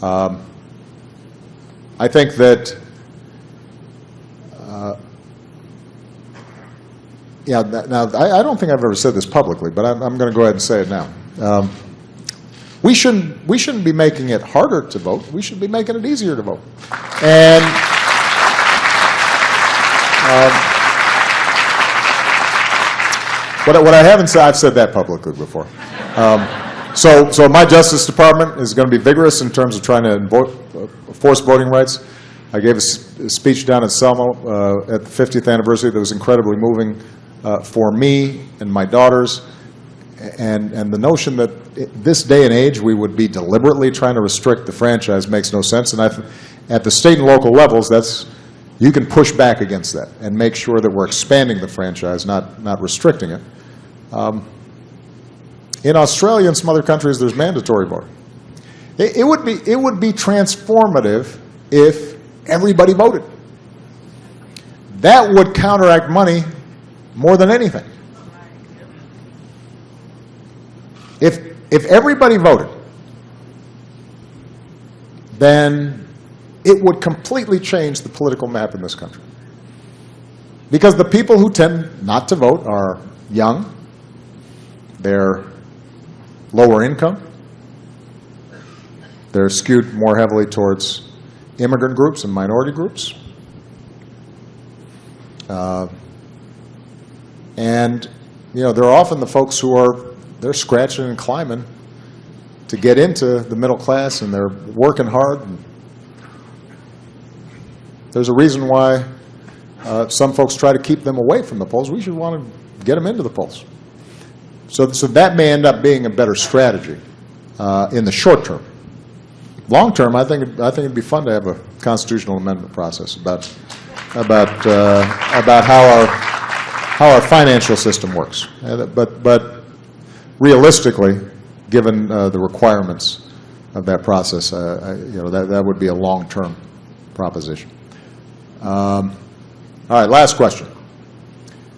I think that, yeah, now, I don't think I've ever said this publicly, but I'm going to go ahead and say it now. We shouldn't be making it harder to vote. We should be making it easier to vote. And what I haven't said, I've said that publicly before. So my Justice Department is going to be vigorous in terms of trying to enforce voting rights. I gave a speech down in Selma at the 50th anniversary that was incredibly moving for me and my daughters. And the notion that this day and age we would be deliberately trying to restrict the franchise makes no sense. And at the state and local levels, you can push back against that and make sure that we're expanding the franchise, not restricting it. In Australia and some other countries, there's mandatory voting. It would be transformative if everybody voted. That would counteract money more than anything. If everybody voted, then it would completely change the political map in this country. Because the people who tend not to vote are young, they're lower income, they're skewed more heavily towards immigrant groups and minority groups. And, they're often the folks who they're scratching and climbing to get into the middle class, and they're working hard. And there's a reason why some folks try to keep them away from the polls. We should want to get them into the polls. So that may end up being a better strategy in the short term. Long term, I think it'd be fun to have a constitutional amendment process about how our financial system works. But realistically, given the requirements of that process, that would be a long-term proposition. All right, last question.